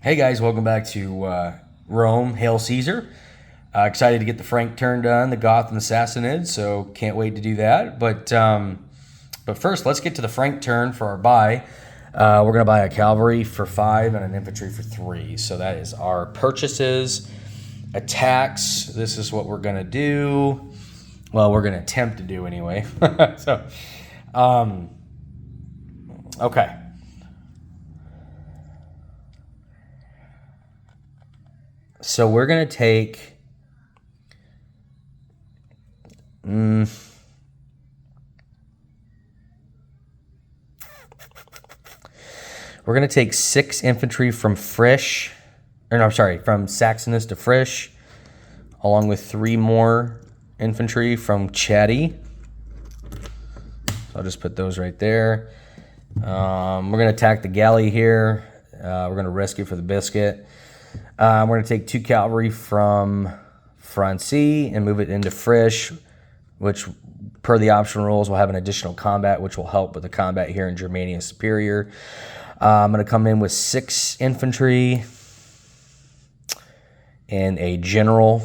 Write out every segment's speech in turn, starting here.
Hey guys, welcome back to Rome. Hail Caesar. Excited to get the Frank turn done, the Goth and the Sassanids, so can't wait to do that. But first, let's get to the Frank turn for our buy. We're going to buy a cavalry for 5 and an infantry for 3. So that is our purchases. Attacks, this is what we're going to do. Well, we're going to attempt to do anyway. Okay. So we're going to take... we're going to take 6 infantry from Frisch, from Saxonist to Frisch, along with 3 more infantry from Chatty. So I'll just put those right there. We're going to attack the galley here. We're going to risk it for the biscuit. We're going to take 2 cavalry from Francie and move it into Frisch, which, per the optional rules, will have an additional combat, which will help with the combat here in Germania Superior. I'm going to come in with 6 infantry and a general.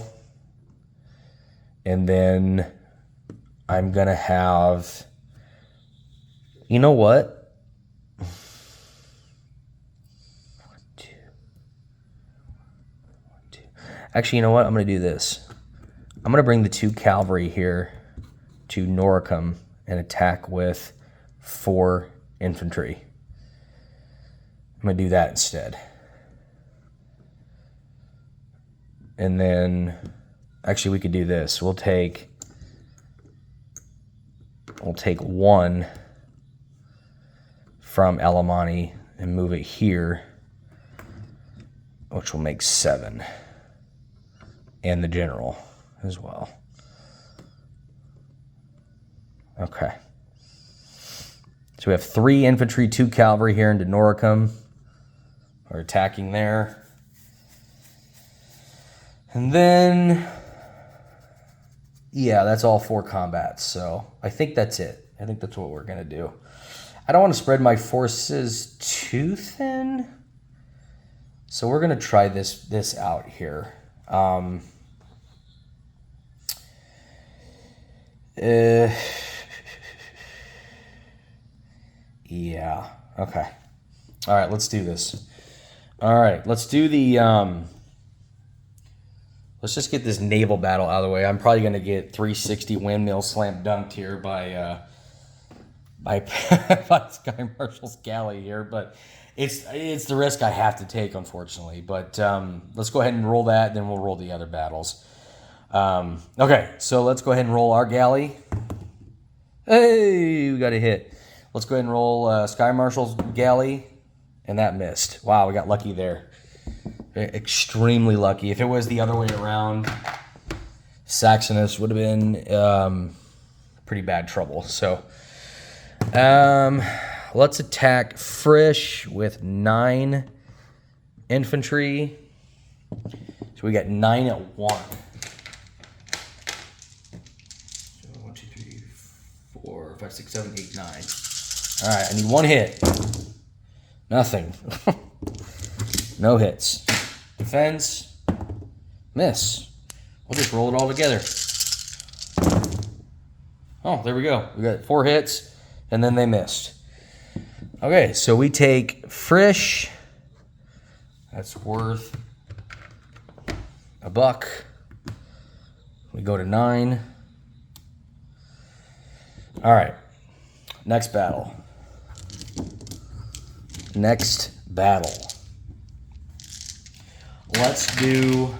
And then I'm going to have... You know what? Actually, you know what? I'm going to do this. I'm going to bring the 2 cavalry here to Noricum and attack with 4 infantry. I'm going to do that instead. And then, actually, we could do this. We'll take 1 from Alemanni and move it here, which will make 7. And the general as well. Okay. So we have 3 infantry, 2 cavalry here into Noricum. We're attacking there. And then, yeah, that's all 4 combats. So I think that's it. I think that's what we're going to do. I don't want to spread my forces too thin. So we're going to try this out here. Yeah, okay. All right, let's do this. All right, let's do the, let's just get this naval battle out of the way. I'm probably going to get 360 windmill slam dunked here by Sky Marshal's galley here, but it's the risk I have to take, unfortunately. But let's go ahead and roll that, then we'll roll the other battles. Okay, so let's go ahead and roll our galley. Hey, we got a hit. Let's go ahead and roll Sky Marshal's galley, and that missed. Wow, we got lucky there. Extremely lucky. If it was the other way around, Saxonist would have been pretty bad trouble. So let's attack Frisch with 9 infantry. So we got 9 at 1. 1, 2, 3, 4, 5, 6, 7, 8, 9. All right, I need 1 hit. Nothing. No hits. Defense. Miss. We'll just roll it all together. Oh, there we go. We got 4 hits, and then they missed. Okay, so we take Frisch. That's worth $1. We go to 9. All right. Next battle. Let's do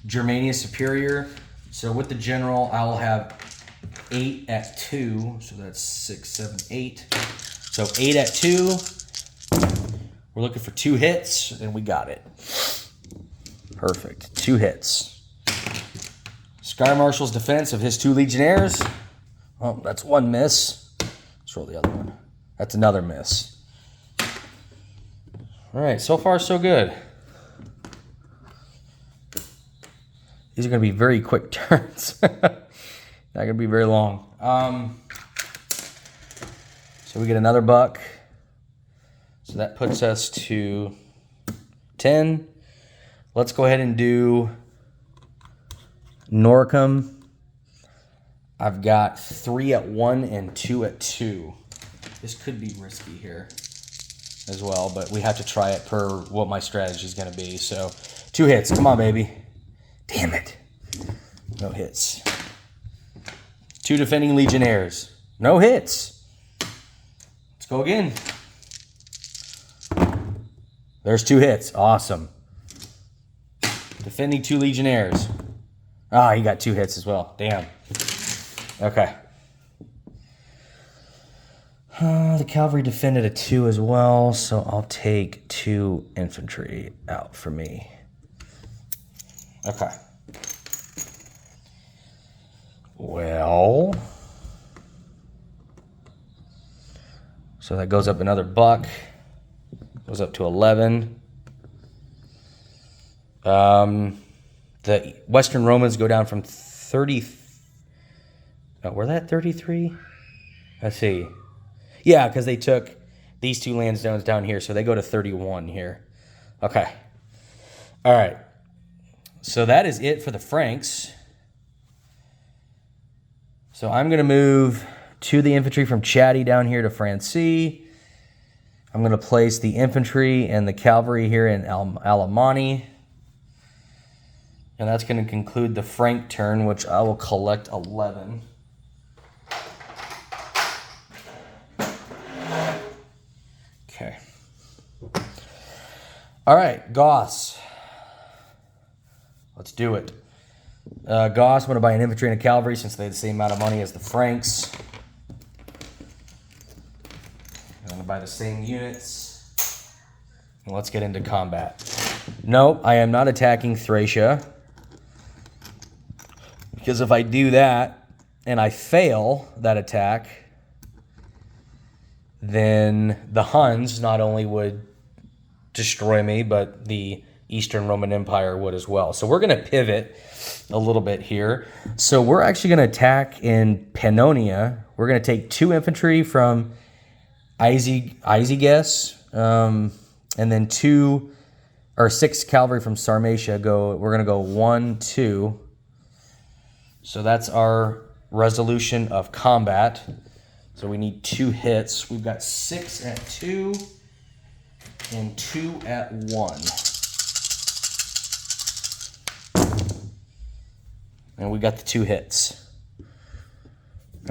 Germania Superior. So with the general, I will have 8 at 2. So that's 6, 7, 8. So 8 at 2. We're looking for 2 hits, and we got it. Perfect. 2 hits. Sky Marshal's defense of his 2 legionnaires. Oh, that's 1 miss. Let's roll the other one. That's another miss. All right, so far so good. These are going to be very quick turns. Not going to be very long. So we get another $1. So that puts us to 10. Let's go ahead and do Noricum. I've got 3 at 1 and 2 at 2. This could be risky here as well, but we have to try it per what my strategy is going to be. So 2 hits. Come on, baby. Damn it. No hits. 2 defending Legionnaires. No hits. Let's go again. There's 2 hits. Awesome. Defending 2 Legionnaires. Ah, he got 2 hits as well. Damn. Okay. The cavalry defended a 2 as well, so I'll take 2 infantry out for me. Okay. Well, so that goes up another buck. Goes up to 11. The Western Romans go down from 30. Oh, were that 33? Let's see. Yeah, because they took these 2 Lansdownes down here, so they go to 31 here. Okay. All right. So that is it for the Franks. So I'm going to move 2 of the infantry from Chatty down here to Francie. I'm going to place the infantry and the cavalry here in Alemanni. And that's going to conclude the Frank turn, which I will collect 11. Okay. All right, Goths. Let's do it. Goths, I'm going to buy an infantry and a cavalry since they have the same amount of money as the Franks. I'm going to buy the same units. And let's get into combat. No, I am not attacking Thracia. Because if I do that and I fail that attack, then the Huns not only would destroy me, but the Eastern Roman Empire would as well. So we're going to pivot a little bit here. So we're actually going to attack in Pannonia. We're going to take 2 infantry from Isages, and then 6 cavalry from Sarmatia. We're going to go 1, 2. So that's our resolution of combat. So we need 2 hits. We've got 6 at 2 and 2 at 1. And we got the 2 hits.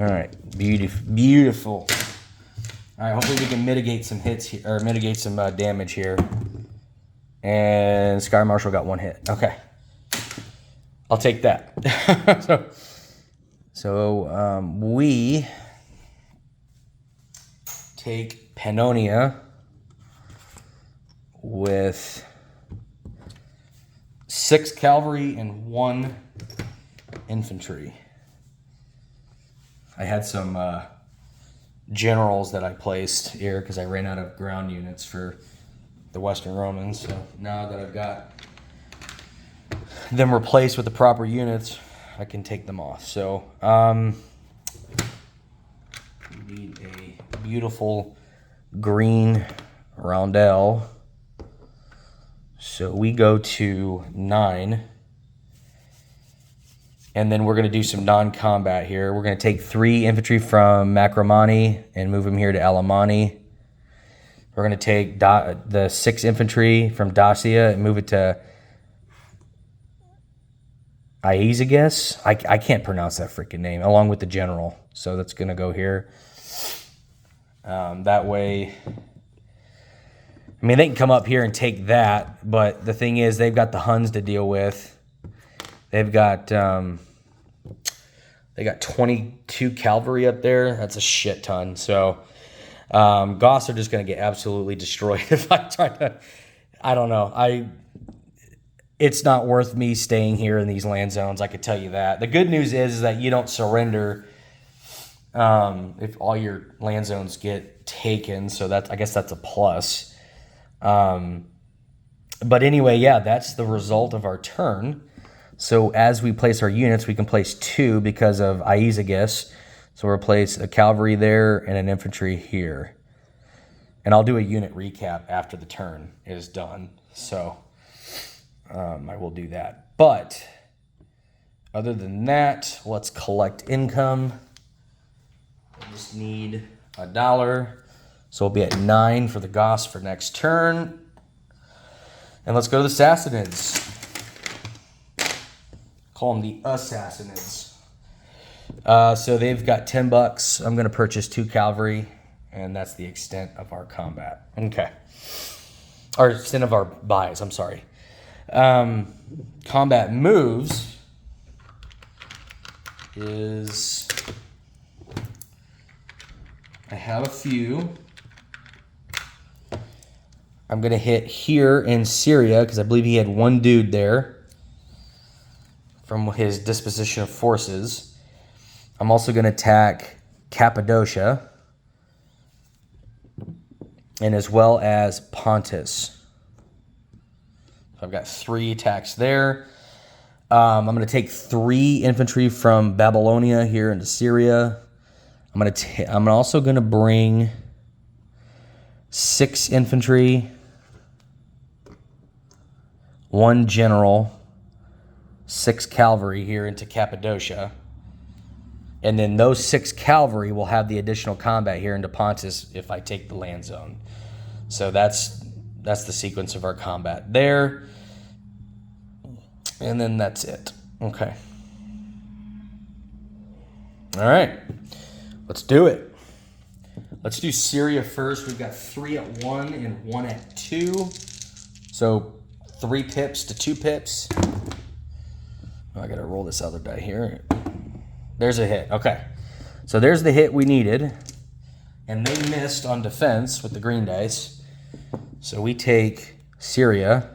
All right, beautiful. All right, hopefully we can mitigate some hits here, or mitigate some damage here. And Sky Marshal got 1 hit. Okay, I'll take that. so we take Pannonia with 6 cavalry and 1 infantry. I had some generals that I placed here because I ran out of ground units for the Western Romans. So now that I've got them replaced with the proper units, I can take them off. So we need a beautiful green roundel. So we go to 9. And then we're going to do some non-combat here. We're going to take 3 infantry from Macromani and move them here to Alemanni. We're going to take the 6 infantry from Dacia and move it to Iazages. I can't pronounce that freaking name, along with the general. So that's going to go here. That way, I mean, they can come up here and take that, but the thing is, they've got the Huns to deal with. They've got they got 22 cavalry up there. That's a shit ton. So Goths are just going to get absolutely destroyed if I try to. I don't know. It's not worth me staying here in these land zones. I could tell you that. The good news is that you don't surrender if all your land zones get taken. So I guess that's a plus. But anyway, yeah, that's the result of our turn. So as we place our units, we can place 2 because of Iazages. So we'll place a cavalry there and an infantry here. And I'll do a unit recap after the turn is done. So I will do that. But other than that, let's collect income. I just need $1. So we'll be at 9 for the Goths for next turn. And let's go to the Sassanids. Call them the Sassanids. So they've got $10. I'm going to purchase 2 cavalry, and that's the extent of our combat. Okay. Or extent of our buys, I'm sorry. Combat moves is... I have a few. I'm going to hit here in Syria, because I believe he had 1 dude there from his disposition of forces. I'm also going to attack Cappadocia, and as well as Pontus. So I've got 3 attacks there. I'm going to take 3 infantry from Babylonia here into Syria. I'm also going to bring 6 infantry, 1 general, 6 cavalry here into Cappadocia. And then those 6 cavalry will have the additional combat here into Pontus if I take the land zone. So that's the sequence of our combat there. And then that's it. Okay. All right. Let's do it. Let's do Syria first. We've got 3 at 1 and 1 at 2. So 3 pips to 2 pips. Oh, I got to roll this other die here. There's a hit. Okay. So there's the hit we needed. And they missed on defense with the green dice. So we take Syria.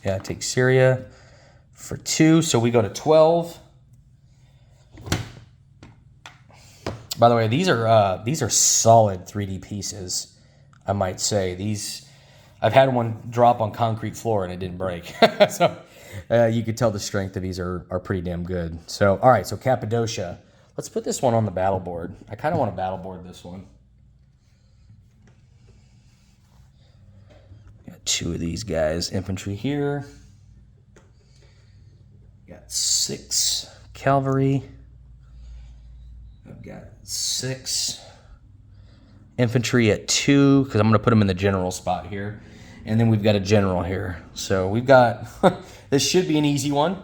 Yeah, take Syria for 2. So we go to 12. By the way, these are solid 3D pieces, I might say. I've had one drop on concrete floor and it didn't break. So you could tell the strength of these are pretty damn good. So, all right, so Cappadocia. Let's put this one on the battle board. I kind of want to battle board this one. Got 2 of these guys, infantry here. Got 6 cavalry. I've got 6 infantry at 2, because I'm going to put them in the general spot here. And then we've got a general here. So we've got, this should be an easy one.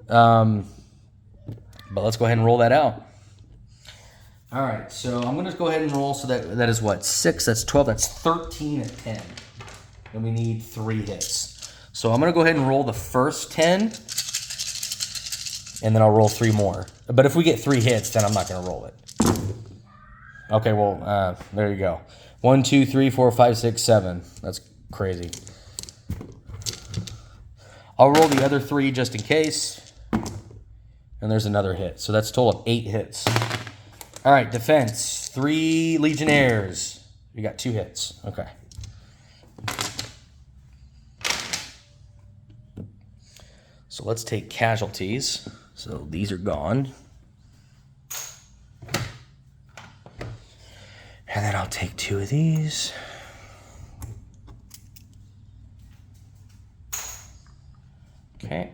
But let's go ahead and roll that out. All right, so I'm going to go ahead and roll. So that is what? 6, that's 12, that's 13 at 10. And we need 3 hits. So I'm going to go ahead and roll the first 10. And then I'll roll 3 more. But if we get 3 hits, then I'm not going to roll it. Okay, well, there you go. 1, 2, 3, 4, 5, 6, 7. That's crazy. I'll roll the other 3 just in case. And there's another hit. So that's a total of 8 hits. All right, defense. 3 legionnaires. We got 2 hits. Okay. So let's take casualties. So these are gone. And then I'll take 2 of these. Okay.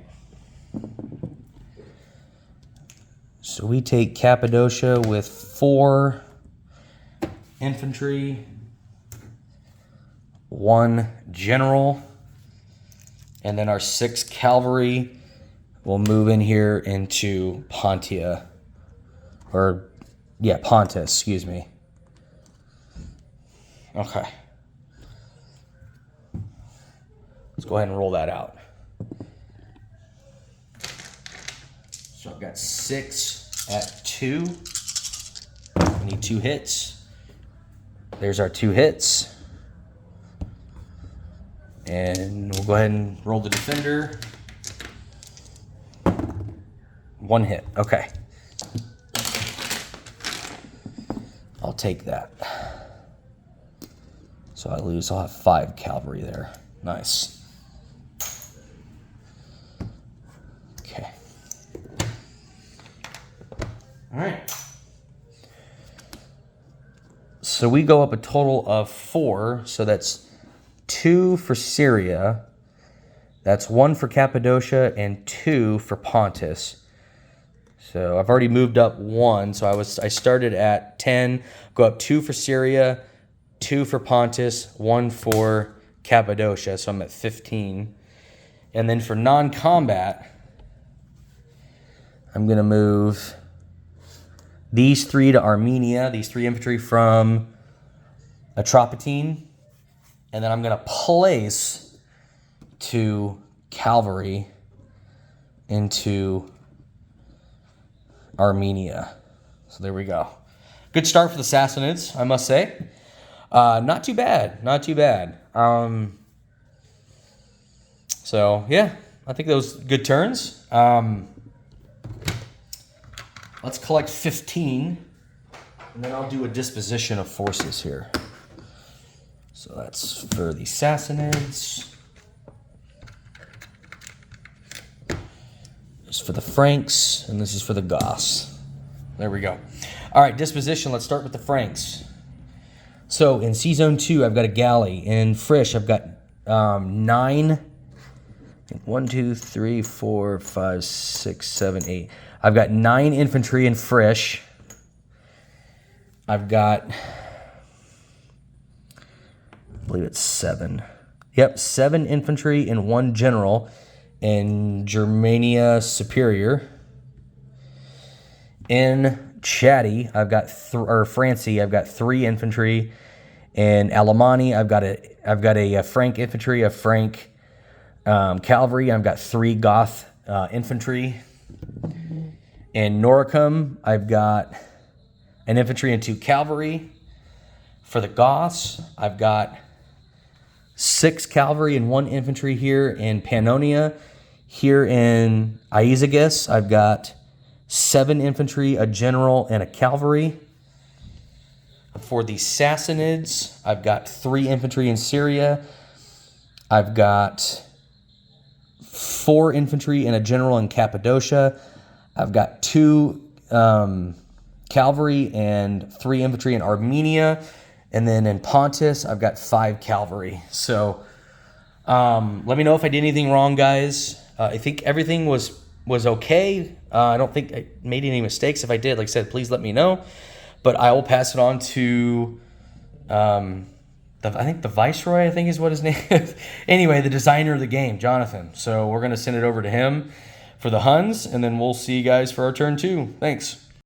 So we take Cappadocia with 4 infantry, 1 general, and then our 6 cavalry will move in here into Pontus, excuse me. Okay. Let's go ahead and roll that out. So I've got 6 at 2. We need 2 hits. There's our 2 hits. And we'll go ahead and roll the defender. 1 hit. Okay. I'll take that. So I'll have 5 cavalry there. Nice. Okay. All right. So we go up a total of 4. So that's 2 for Syria. That's 1 for Cappadocia and 2 for Pontus. So I've already moved up 1. So I started at 10, go up 2 for Syria, 2 for Pontus, 1 for Cappadocia. So I'm at 15. And then for non-combat, I'm going to move these 3 to Armenia, these 3 infantry from Atropatene. And then I'm going to place 2 cavalry into Armenia. So there we go. Good start for the Sassanids, I must say. Not too bad. Not too bad. So, yeah, I think those good turns. Let's collect 15, and then I'll do a disposition of forces here. So that's for the Sassanids. This is for the Franks, and this is for the Goths. There we go. All right, disposition. Let's start with the Franks. So in C-Zone 2, I've got a galley. In Frisch, I've got 9. 1, 2, 3, 4, 5, 6, 7, 8. I've got 9 infantry in Frisch. I've got, I believe it's 7. Yep, 7 infantry and 1 general in Germania Superior. In Chatty, I've got Francie, I've got 3 infantry. In Alemanni, I've got a Frank infantry, a Frank cavalry. I've got 3 Goth infantry. In Noricum, I've got an infantry and 2 cavalry. For the Goths, I've got 6 cavalry and 1 infantry here in Pannonia. Here in Iazygus, I've got 7 infantry, a general, and a cavalry. For the Sassanids, I've got 3 infantry in Syria. I've got 4 infantry and a general in Cappadocia. I've got 2 cavalry and 3 infantry in Armenia. And then in Pontus, I've got 5 cavalry. So let me know if I did anything wrong, guys. I think everything was okay. I don't think I made any mistakes. If I did, like I said, please let me know. But I will pass it on to, I think the Viceroy, I think is what his name is. Anyway, the designer of the game, Jonathan. So we're going to send it over to him for the Huns, and then we'll see you guys for our turn 2. Thanks.